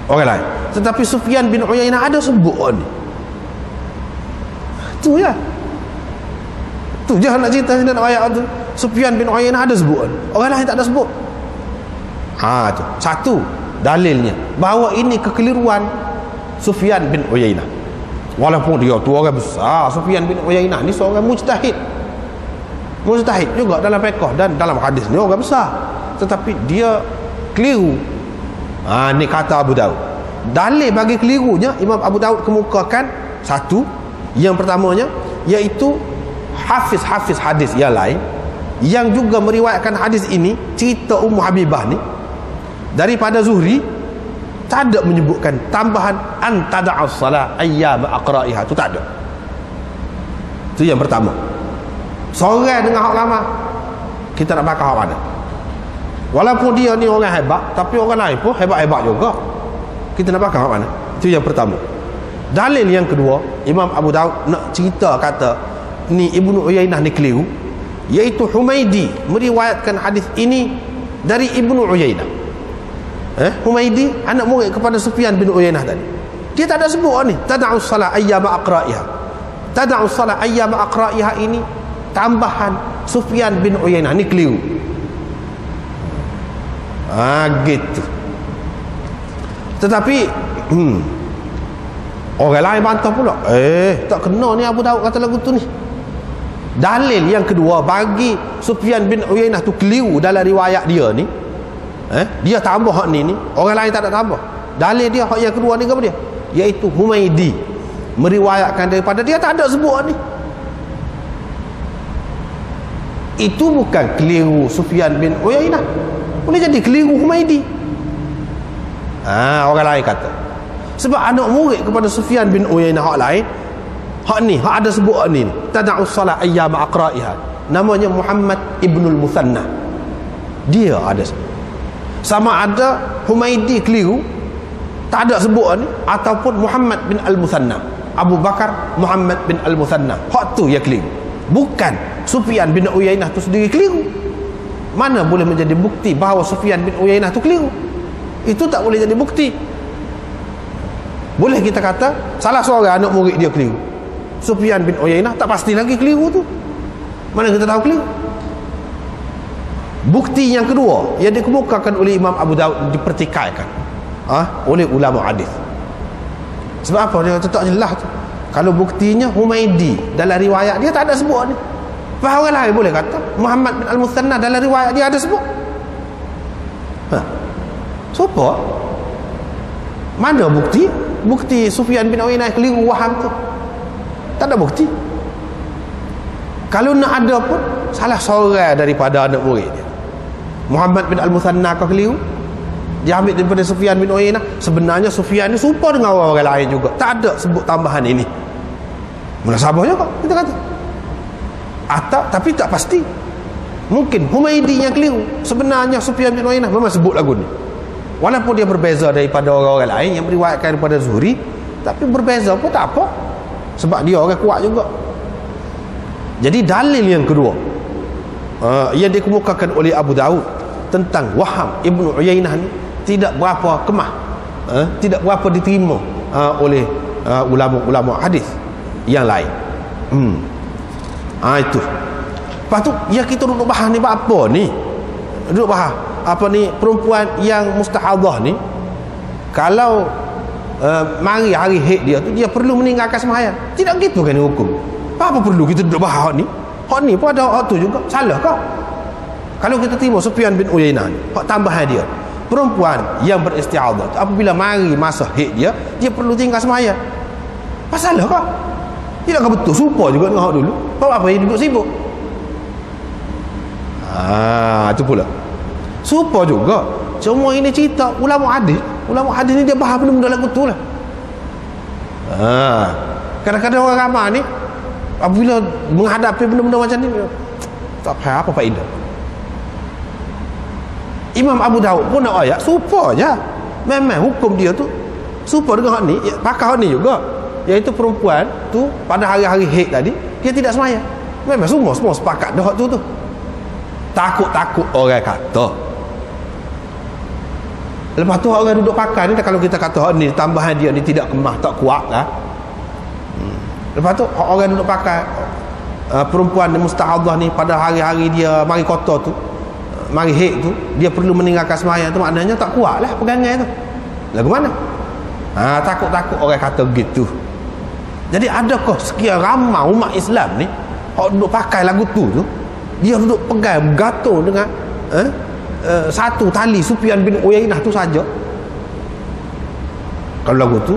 orang lain. Tetapi Sufyan bin Uyainah ada sebut hak ni. Tu je. Tu je nak cerita dalam ayat tu. Sufyan bin Uyainah ada sebut, orang lain tak ada sebut. Tu satu dalilnya bahawa ini kekeliruan Sufyan bin Uyainah. Walaupun dia tu orang besar, Sufyan bin Uyainah ni seorang mujtahid juga dalam fiqh dan dalam hadis ni orang besar, tetapi dia keliru. Ni kata Abu Daud. Dalil bagi kelirunya Imam Abu Daud kemukakan satu, yang pertamanya iaitu hafiz-hafiz hadis yang lain yang juga meriwayatkan hadis ini, cerita Ummu Habibah ni daripada Zuhri, tak ada menyebutkan tambahan antada'as salat ayyama aqra'iha, tu tak ada. Itu yang pertama. Seorang dengan hak lama, kita nak bakar hak mana. Walaupun dia ni orang hebat, tapi orang lain pun hebat-hebat juga, kita nak bakar hak mana. Itu yang pertama. Dalil yang kedua, Imam Abu Daud nak cerita kata ni Ibnu Uyainah ni keliru, iaitu Humaidi meriwayatkan hadis ini dari Ibnu Uyainah. Humaidi anak murid kepada Sufyan bin Uyainah tadi, dia tak ada sebut ni tada'us salat ayyama aqra'iha. Tada'us salat ayyama aqra'iha ini tambahan Sufyan bin Uyainah ni keliru. Gitu. Tetapi orang lain bantah pula, tak kena ni Abu Daud kata lagu tu ni. Dalil yang kedua bagi Sufyan bin Uyainah tu keliru dalam riwayat dia ni, dia tambah hak ni, orang lain tak ada tambah. Dalil dia hak yang kedua ni apa dia? Iaitu Humaidi meriwayatkan daripada dia, tak ada sebut hak ni. Itu bukan keliru Sufyan bin Uyainah, boleh jadi keliru Humaidi. Orang lain kata sebab anak murid kepada Sufyan bin Uyainah hak lain, hak ni hak ada sebut hak ni, tada'us salat ayyama aqra'iha, namanya Muhammad ibnul Muthanna, dia ada sebut. Sama ada Humaidi keliru, tak ada sebut ni, ataupun Muhammad bin al-Muthanna, Abu Bakar Muhammad bin al-Muthanna, hak tu yang keliru, bukan Sufyan bin Uyainah tu sendiri keliru. Mana boleh menjadi bukti bahawa Sufyan bin Uyainah tu keliru? Itu tak boleh jadi bukti. Boleh kita kata salah seorang anak murid dia keliru, Sufyan bin Uyainah tak pasti lagi keliru tu. Mana kita tahu keliru? Bukti yang kedua yang dikemukakan oleh Imam Abu Daud, dipertikaikan oleh ulama hadis. Sebab apa? Dia kata tak jelas tu. Kalau buktinya Humaidi dalam riwayat dia tak ada sebut ni, bahawa orang lain boleh kata Muhammad bin al-Muthanna dalam riwayat dia ada sebut. Siapa? Mana bukti? bukti Sufyan bin Uyainah keliru waham tu? Tak ada bukti. Kalau nak ada pun salah seorang daripada anak murid dia. Muhammad bin Al-Muthanna kau keliru, dia ambil daripada Sufyan bin Uyainah. Sebenarnya Sufyan ni serupa dengan orang lain juga, tak ada sebut tambahan ini. Munasabahnya kok kita kata. Atau tapi tak pasti. Mungkin Humaidi yang keliru, sebenarnya Sufyan bin Uyainah memang sebut lagu ni. Walaupun dia berbeza daripada orang-orang lain yang meriwayatkan daripada Zuhri, tapi berbeza pun tak apa, sebab dia orang kuat juga. Jadi dalil yang kedua yang dikemukakan oleh Abu Daud tentang waham Ibnu Uyainah ni tidak berapa kemah, tidak berapa diterima oleh ulama-ulama hadis yang lain. Itu. Lepas tu ya kita duduk bahas ni apa ni? Duduk bahas apa ni, perempuan yang mustahadah ni kalau mari hari haid dia tu, dia perlu meninggalkan sembahyang. Tidak gitu kan hukum. Apa perlu kita duduk bahas ni? Hak ni pun ada hak tu juga. Salah kah? Kalau kita terima Sufyan bin Uyainah ni, hak tambahan dia, perempuan yang beristihadah tu, apabila mari masa haid dia, dia perlu tinggal sembahyang. Masalah kah? Tidakkah betul? Serupa juga dengan hak dulu. Apa dia duduk sibuk? Itu pula. Serupa juga. Cuma ini cerita ulama hadis. Ulama hadis ni dia bahas benda-benda lagu tu lah. Kadang-kadang orang ramai ni apabila menghadapi benda-benda macam ni, tak faham apa faedah. Imam Abu Daud pun nak ayat serupa je. Memang hukum dia tu serupa dengan hak ni, pakai hak ni juga. Iaitu perempuan tu pada hari-hari haid tadi dia tidak sembahyang. Memang semua sepakat dah hak tu. Takut-takut orang kata. Lepas tu orang duduk pakai ni, kalau kita kata hak ni tambahan dia ni tidak kemah, tak kuat lah. Lepas tu orang duduk pakai perempuan mustahadah ni pada hari-hari dia mari kota tu, mari haid tu, dia perlu meninggalkan sembahyang tu, maknanya tak kuat lah pegangan tu. Lagu mana? Takut-takut orang kata gitu. Jadi adakah sekian ramai umat Islam ni hak duduk pakai lagu tu, dia duduk pegang bergantung dengan satu tali Sufyan bin Uyainah tu saja? Kalau lagu tu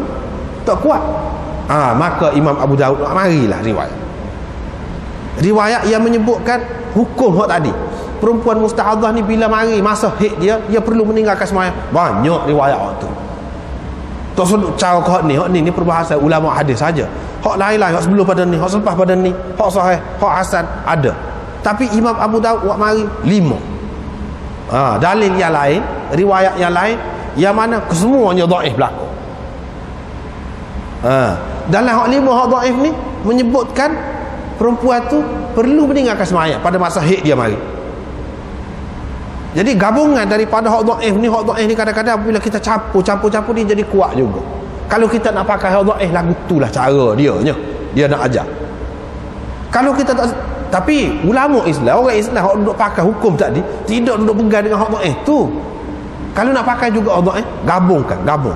tak kuat, maka Imam Abu Daud marilah riwayat yang menyebutkan hukum hak tadi. Perempuan mustahadah ni bila mari masa haid dia perlu meninggalkan sembahyang. Banyak riwayat hak tu. Tak sudut cara hak ni perbahasan ulama hadis saja. Hak lain-lain, hak sebelum pada ni, hak selepas pada ni, hak sahih, hak hasan ada. Tapi Imam Abu Daud buat mari 5. Dalil yang lain, riwayat yang lain, yang mana kesemuanya dhaif berlaku. Dalam hak 5 hak dhaif ni menyebutkan perempuan tu perlu meninggalkan sembahyang pada masa haid dia mari. Jadi gabungan daripada hak dhaif ni kadang-kadang apabila kita campur dia jadi kuat juga. Kalau kita nak pakai hak dhaif, lagu itulah cara dia nak ajar. Kalau kita tak, tapi ulama Islam, orang Islam hak duduk pakai hukum tadi tidak duduk pegang dengan hak dhaif tu. Kalau nak pakai juga hak dhaif, gabung,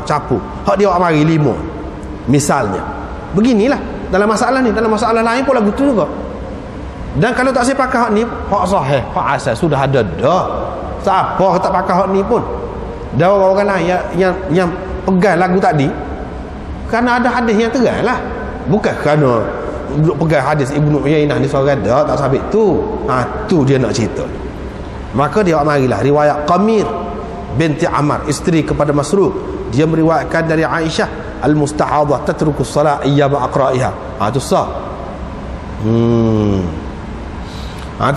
campur. Hak dia awak mari 5. Misalnya beginilah dalam masalah ni, dalam masalah lain pun lagu tu juga. Dan kalau tak saya pakai hak ni, hak sahih, hak asal sudah ada dah. Siapa tak pakai hak ni pun dah, orang lain yang pegang lagu tadi kerana ada hadis yang terang lah, bukan kerana duduk pegang hadis Ibnu Uyainah ni seorang dah tak sabit tu. Tu dia nak cerita. Maka dia marilah riwayat Qamir binti Ammar, isteri kepada Masruq. Dia meriwayatkan dari Aisyah, al-mustahadah tatruku as-salat ayyama aqra'iha. Tu sah.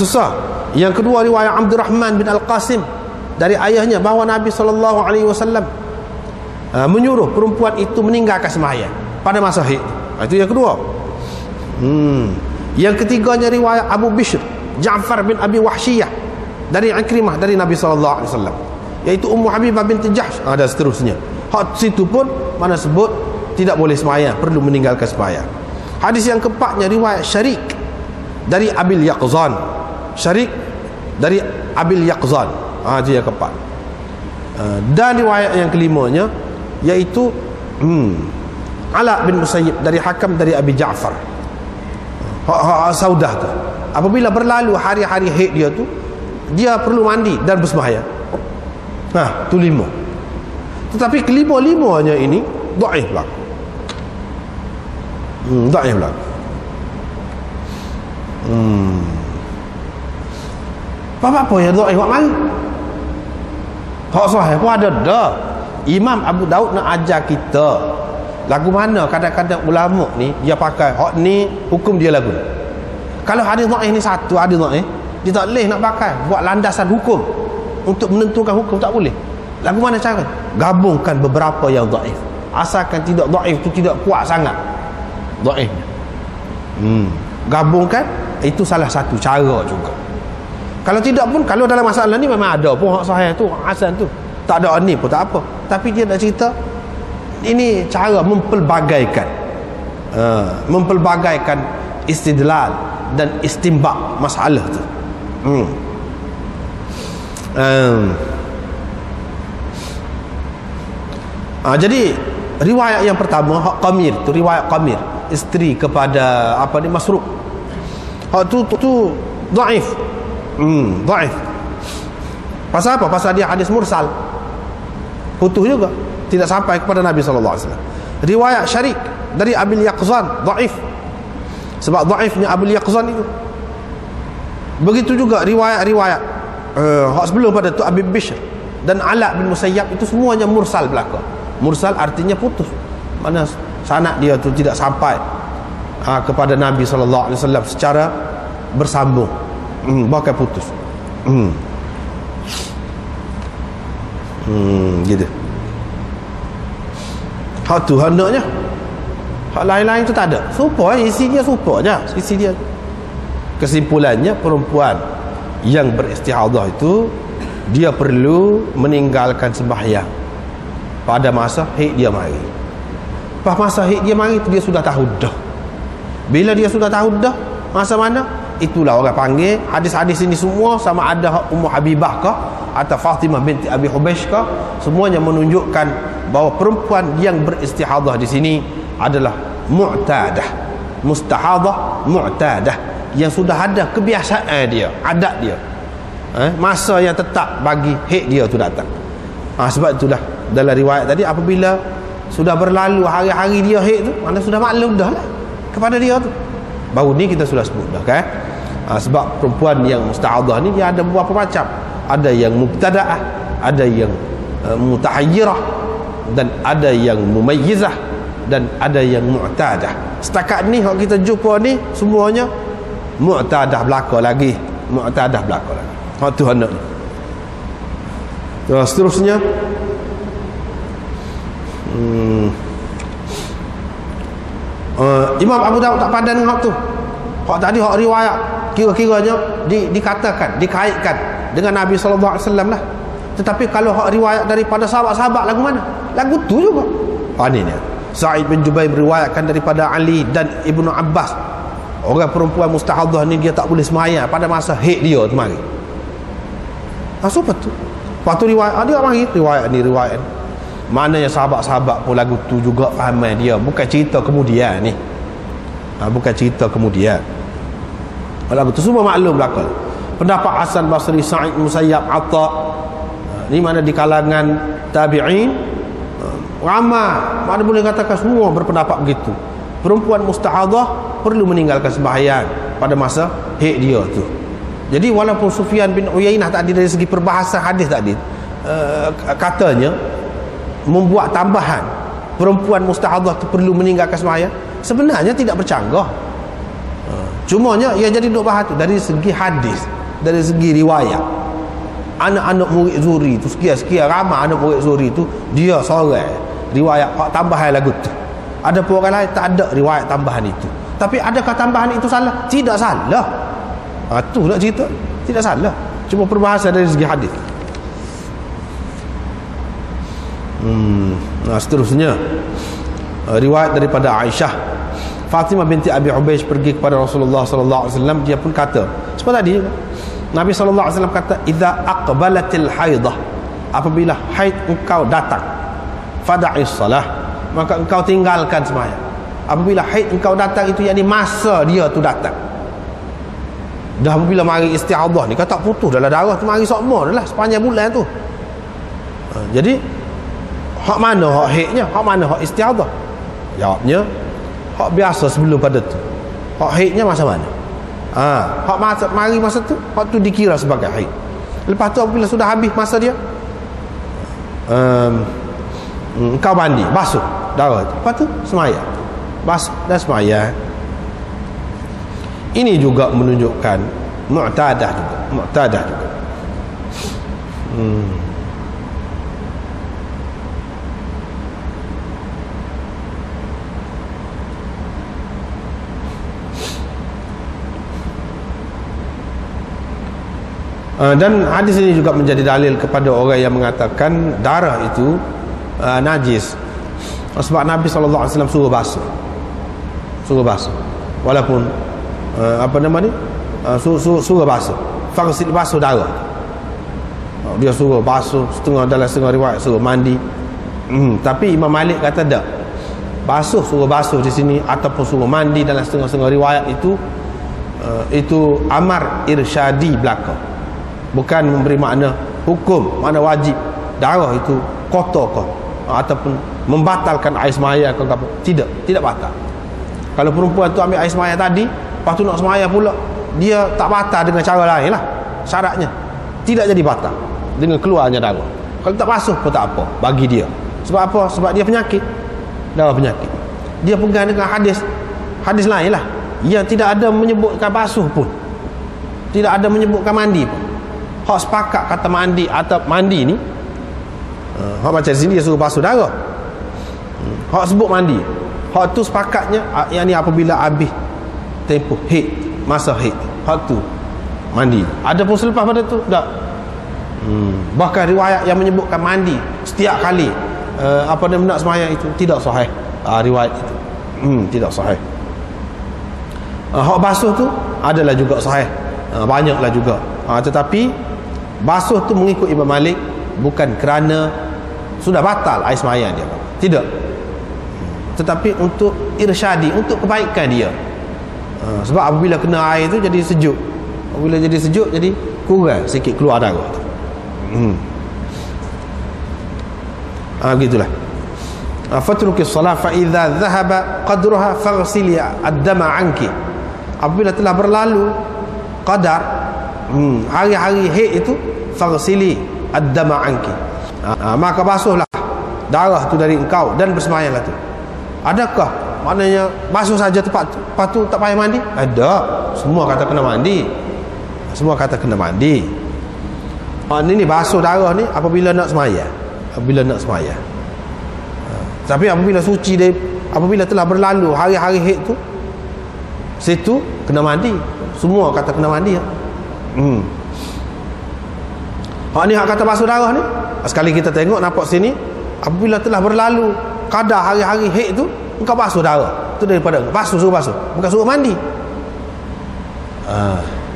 Tu sah. Yang kedua riwayat Abdurrahman bin Al-Qasim dari ayahnya bahawa Nabi SAW menyuruh perempuan itu meninggalkan sembahyang pada masa haid. Itu yang kedua. Yang ketiganya riwayat Abu Bishr Ja'far bin Abi Wahsyiyah dari Ikrimah dari Nabi SAW, iaitu Ummu Habibah binti Jahsh, dan seterusnya. Hak situ pun mana sebut tidak boleh sembahyang, perlu meninggalkan sembahyang. Hadis yang keempatnya riwayat Syarik dari Abil Yaqzan. Syarik dari Abil Yaqzan. Itu yang keempat. Dan riwayat yang kelimanya iaitu Ala bin Musayyib dari Hakam dari Abi Ja'far. Saudah tu, apabila berlalu hari-hari haid dia tu, dia perlu mandi dan bersembahyang. Tu 5. Tetapi kelima-limanya ini dhaif berlaku. Dhaif pula. Apa yang dhaif buat mari? Hak sahih pun ada dah. Imam Abu Daud nak ajar kita lagu mana kadang-kadang ulama ni dia pakai hak ni hukum dia lagu. Kalau hadis dhaif ni satu hadis dhaif, dia tak boleh nak pakai buat landasan hukum untuk menentukan hukum, tak boleh. Lagu mana cara? Gabungkan beberapa yang dhaif. Asalkan tidak dhaif tu tidak kuat sangat dhaifnya. Gabungkan, itu salah satu cara juga. Kalau tidak pun, kalau dalam masalah ni memang ada pun hak sahih tu, hasan tu, tak ada ni pun tak apa, tapi dia nak cerita ini cara mempelbagaikan mempelbagaikan istidlal dan istimbak masalah tu. Jadi riwayat yang pertama hak Qamir tu, riwayat Qamir isteri kepada apa ni, Masruq, hak tu dhaif. Dhaif. Pasal apa? Pasal dia hadis mursal, putus juga, tidak sampai kepada Nabi sallallahu alaihi wasallam. Riwayat Syarik dari Abil Yaqzan dhaif, sebab dhaifnya Abil Yaqzan itu. Begitu juga riwayat-riwayat hak sebelum pada tu Abi Bishr dan Ala bin Musayyab, itu semuanya mursal belaka. Mursal artinya putus, mana sanad dia tu tidak sampai kepada Nabi sallallahu alaihi wasallam secara bersambung, bahkan putus. Gitu. Hak tu hendaknya. Hak lain-lain tu tak ada. Serupa, isi dia serupa je. Isi dia. Kesimpulannya, perempuan yang beristihadah itu dia perlu meninggalkan sembahyang pada masa haid dia mari. Pas masa haid dia mari tu dia sudah tahu dah. Bila dia sudah tahu dah masa mana, itulah orang panggil hadis-hadis ini semua, sama ada Ummu Habibah kah atau Fatimah binti Abi Hubeish kah, semuanya menunjukkan bahawa perempuan yang beristihadah di sini adalah mu'tadah, mustahadah, mu'tadah, yang sudah ada kebiasaan dia, adat dia, masa yang tetap bagi haid dia tu datang. Sebab itulah dalam riwayat tadi, apabila sudah berlalu hari-hari dia haid tu, mana sudah maklum dah lah kepada dia tu. Baru ni kita sudah sebut dah kan. Sebab perempuan yang mustahadah ni dia ada beberapa macam. Ada yang mubtada'ah, ada yang mutahayyirah, dan ada yang mumayyizah, dan ada yang mu'tadah. Setakat ni kalau kita jumpa ni semuanya mu'tadah belaka lagi, mu'tadah belaka lagi. Hak tu hendak ni. Seterusnya Imam Abu Daud tak padan dengan hak tu. Hak tadi hak riwayat kira-kiranya dikatakan, dikaitkan dengan Nabi sallallahu alaihi wasallam lah. Tetapi kalau hak riwayat daripada sahabat-sahabat, lagu mana? Lagu tu juga. Ni dia. Sa'id bin Jubair meriwayatkan daripada Ali dan Ibnu Abbas, orang perempuan mustahadah ni dia tak boleh sembahyang pada masa haid dia tu mari. Apa tu? Patu riwayat dia mari, riwayat ni riwayat. Maknanya sahabat-sahabat pun lagu tu juga fahaman dia, bukan cerita kemudian ni. Bukan cerita kemudian. Lagu tu semua maklum belakang. Pendapat Hasan Basri, Sa'id Musayyab, Atta, ni mana di kalangan tabi'in ramai, mana boleh katakan semua berpendapat begitu. Perempuan mustahadah perlu meninggalkan sembahyang pada masa haid dia tu. Jadi walaupun Sufyan bin Uyainah tadi dari segi perbahasan hadis tadi katanya membuat tambahan perempuan mustahadah tu perlu meninggalkan sembahyang, sebenarnya tidak bercanggah. Cumanya ia jadi duk bahas tu dari segi hadis, dari segi riwayat. Anak-anak murid Zuhri tu sekian-sekian ramai anak murid Zuhri tu dia seorang riwayat tambahan lagu tu. Ada pun orang lain tak ada riwayat tambahan itu. Tapi adakah tambahan itu salah? Tidak salah. Tu nak cerita, tidak salah. Cuma perbahasan dari segi hadis. Seterusnya riwayat daripada Aisyah, Fatimah binti Abi Hubeish pergi kepada Rasulullah sallallahu alaihi wasallam, dia pun kata seperti tadi Nabi sallallahu alaihi wasallam kata, idza aqbalatil haidah, apabila haid engkau datang, fada'is salah, maka engkau tinggalkan sembahyang. Apabila haid engkau datang itu yakni masa dia tu datang. Dah apabila mari istihadah ni kata putus dalam darah tu mari sokmo dah lah sepanjang bulan tu. Jadi hak mana hak haidnya, hak mana hak istihadah? Jawabnya hak biasa sebelum pada tu. Hak haidnya masa mana? Hak masa tu, hak tu dikira sebagai haid. Lepas tu apabila sudah habis masa dia, kau mandi, basuh darah tu. Lepas tu sembahyang. Basuh dan sembahyang. Ini juga menunjukkan mu'tadah juga. Dan hadis ini juga menjadi dalil kepada orang yang mengatakan darah itu najis. Sebab Nabi SAW suruh basuh. Walaupun suruh basuh. Fagsil, basuh darah. Dia suruh basuh, dalam setengah riwayat suruh mandi. Tapi Imam Malik kata tak. Suruh basuh di sini ataupun suruh mandi dalam setengah riwayat itu amar irsyadi belaka. Bukan memberi makna hukum, makna wajib darah itu kotor ataupun membatalkan air semaya ke apa. Tidak batal. Kalau perempuan tu ambil air semaya tadi, lepas tu nak semaya pula, dia tak batal dengan cara lain lah. Syaratnya tidak jadi batal dengan keluarnya darah. Kalau tak basuh pun tak apa bagi dia. Sebab apa? Sebab dia penyakit, darah penyakit. Dia pegang dengan hadis lain lah yang tidak ada menyebutkan basuh pun, tidak ada menyebutkan mandi pun. Hak sepakat kata mandi atau mandi ni, hak macam sini dia suruh basuh darah. Hak sebut mandi, hak tu sepakatnya yang ni apabila habis tempoh haid, masa haid, hak tu mandi. Ada pun selepas pada tu tak. Bahkan riwayat yang menyebutkan mandi setiap kali nak sembahyang itu tidak sahih. Riwayat itu tidak sahih. Hak basuh tu adalah juga sahih, banyaklah juga. Tetapi basuh tu mengikut Imam Malik bukan kerana sudah batal air sembahyang dia, tidak, tetapi untuk irsyadi, untuk kebaikan dia. Sebab apabila kena air tu jadi sejuk, apabila jadi sejuk jadi kurang sikit keluar darah tu. Begitulah. Fatruki salat fa idza dhahaba qadruha faghsili ad-dama anki. Apabila telah berlalu qadar hari-hari haid itu, faghsili ad-dama anki, maka basuhlah darah tu dari engkau dan bersemayamlah tu. Adakah maknanya basuh saja tempat tu, lepas tu tak payah mandi? Ada. Semua kata kena mandi. Ini basuh darah ni apabila nak semayang. Tapi apabila suci dia, apabila telah berlalu hari-hari haid tu, situ kena mandi. Semua kata kena mandi. Ni hak kata basuh darah ni, sekali kita tengok nampak sini, apabila telah berlalu kadar hari-hari haid tu, engkau basuh darah tu daripada suruh basuh, bukan suruh mandi.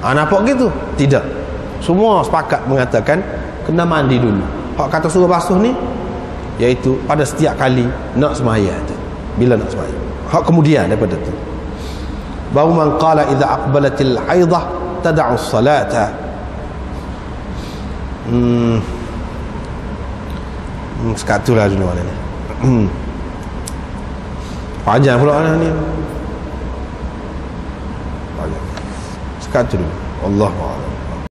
Nampak gitu? Tidak. Semua sepakat mengatakan kena mandi dulu. Hak kata suruh basuh ni iaitu pada setiap kali nak sembahyang tu, bila nak sembahyang. Hak kemudian daripada tu baru man qala idza aqbalatil haidah tad'u as-salata. Sekatulah dulu mana ni. Panjang pula ni. Panjang. Sekatu dulu. Allahu a'lam.